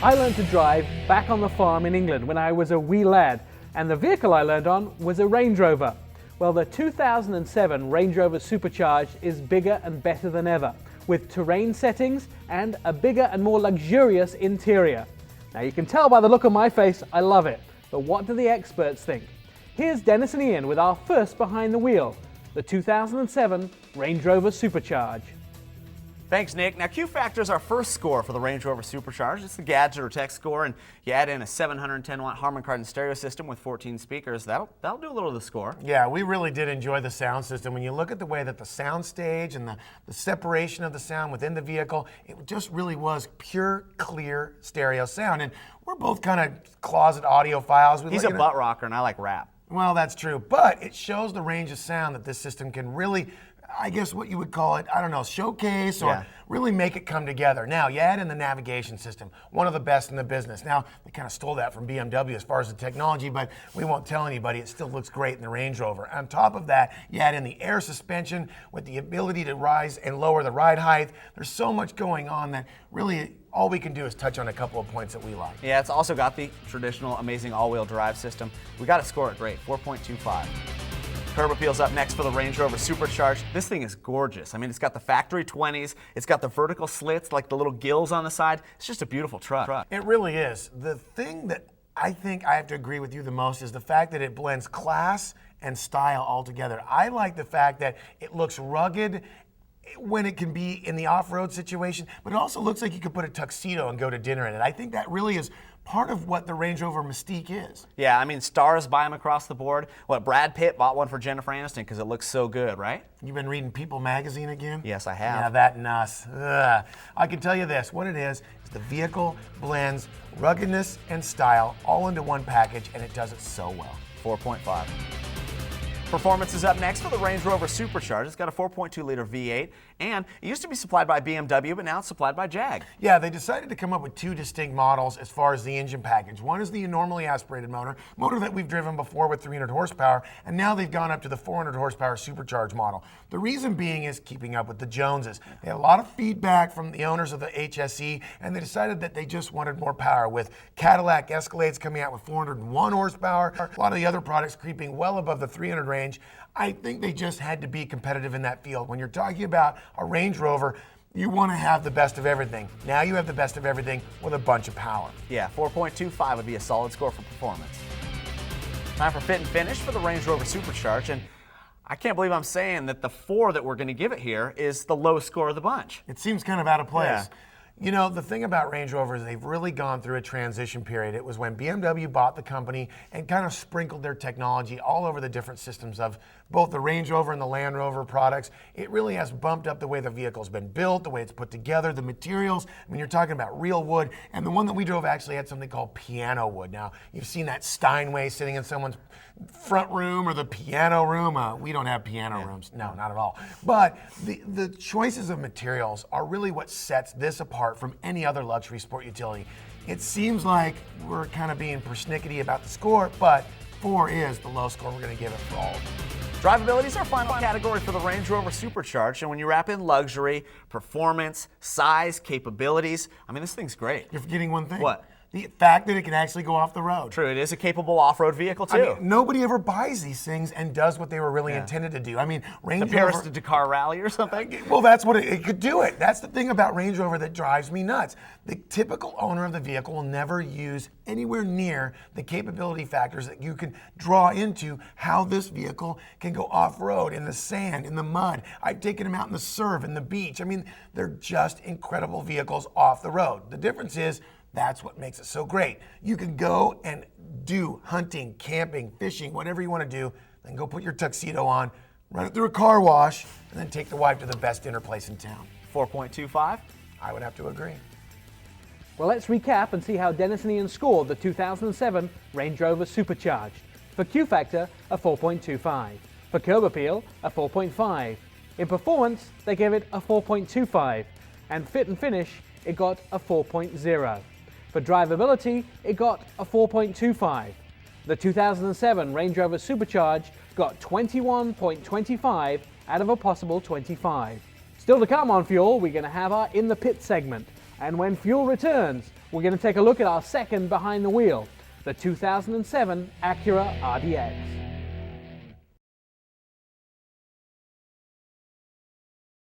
I learned to drive back on the farm in England when I was a wee lad, and the vehicle I learned on was a Range Rover. Well, the 2007 Range Rover Supercharged is bigger and better than ever, with terrain settings and a bigger and more luxurious interior. Now you can tell by the look on my face, I love it. But what do the experts think? Here's Dennis and Ian with our first behind the wheel, the 2007 Range Rover Supercharged. Thanks, Nick. Now, Q Factor is our first score for the Range Rover Supercharged. It's the gadget or tech score, and you add in a 710-watt Harman Kardon stereo system with 14 speakers. That'll do a little of the score. Yeah, we really did enjoy the sound system. When you look at the way that the sound stage and the separation of the sound within the vehicle, it just really was pure, clear stereo sound. And we're both kind of closet audiophiles. He's a butt rocker, and I like rap. Well, that's true, but it shows the range of sound that this system can really, I guess what you would call it, I don't know, showcase or really make it come together. Now, you add in the navigation system, one of the best in the business. Now, we kind of stole that from BMW as far as the technology, but we won't tell anybody. It still looks great in the Range Rover. On top of that, you add in the air suspension with the ability to rise and lower the ride height. There's so much going on that really all we can do is touch on a couple of points that we like. Yeah, it's also got the traditional amazing all-wheel drive system. We got to score it great, 4.25. Curb appeal's up next for the Range Rover Supercharged. This thing is gorgeous. I mean, it's got the factory 20s, it's got the vertical slits, like the little gills on the side. It's just a beautiful truck. It really is. The thing that I think I have to agree with you the most is the fact that it blends class and style all together. I like the fact that it looks rugged when it can be in the off-road situation, but it also looks like you could put a tuxedo and go to dinner in it. I think that really is part of what the Range Rover mystique is. Yeah, I mean, stars buy them across the board. What, Brad Pitt bought one for Jennifer Aniston because it looks so good, right? You've been reading People magazine again? Yes, I have. Yeah, that and us. Ugh. I can tell you this, what it is the vehicle blends ruggedness and style all into one package, and it does it so well. 4.5. Performance is up next for the Range Rover Supercharged. It's got a 4.2-liter V8, and it used to be supplied by BMW, but now it's supplied by Jag. Yeah, they decided to come up with two distinct models as far as the engine package. One is the normally aspirated motor that we've driven before with 300 horsepower, and now they've gone up to the 400 horsepower supercharged model. The reason being is keeping up with the Joneses. They had a lot of feedback from the owners of the HSE, and they decided that they just wanted more power, with Cadillac Escalades coming out with 401 horsepower, a lot of the other products creeping well above the 300 range. I think they just had to be competitive in that field. When you're talking about a Range Rover, you want to have the best of everything. Now you have the best of everything with a bunch of power. Yeah, 4.25 would be a solid score for performance. Time for fit and finish for the Range Rover Supercharged, and I can't believe I'm saying that the 4 that we're going to give it here is the lowest score of the bunch. It seems kind of out of place. Yeah. You know, the thing about Range Rover is they've really gone through a transition period. It was when BMW bought the company and kind of sprinkled their technology all over the different systems of both the Range Rover and the Land Rover products. It really has bumped up the way the vehicle's been built, the way it's put together, the materials. I mean, you're talking about real wood, and the one that we drove actually had something called piano wood. Now, you've seen that Steinway sitting in someone's front room or the piano room. We don't have piano rooms. No, not at all. But the choices of materials are really what sets this apart from any other luxury sport utility. It seems like we're kind of being persnickety about the score, but 4 is the low score we're going to give it for all of them. Drivability is our final category for the Range Rover Supercharged, and when you wrap in luxury, performance, size, capabilities, I mean, this thing's great. You're forgetting one thing. What? The fact that it can actually go off the road. True, it is a capable off-road vehicle, too. I mean, nobody ever buys these things and does what they were really intended to do. I mean, Range the Paris to Dakar Rally or something? Well, that's what it could do it. That's the thing about Range Rover that drives me nuts. The typical owner of the vehicle will never use anywhere near the capability factors that you can draw into how this vehicle can go off-road in the sand, in the mud. I've taken them out in the surf, in the beach. I mean, they're just incredible vehicles off the road. The difference is, that's what makes it so great. You can go and do hunting, camping, fishing, whatever you want to do, then go put your tuxedo on, run it through a car wash, and then take the wife to the best dinner place in town. 4.25? I would have to agree. Well, let's recap and see how Dennis and Ian scored the 2007 Range Rover Supercharged. For Q Factor, a 4.25. For curb appeal, a 4.5. In performance, they gave it a 4.25. And fit and finish, it got a 4.0. For drivability, it got a 4.25. The 2007 Range Rover Supercharged got 21.25 out of a possible 25. Still to come on Fuel, we're going to have our In the Pit segment. And when fuel returns, we're going to take a look at our second behind the wheel, the 2007 Acura RDX.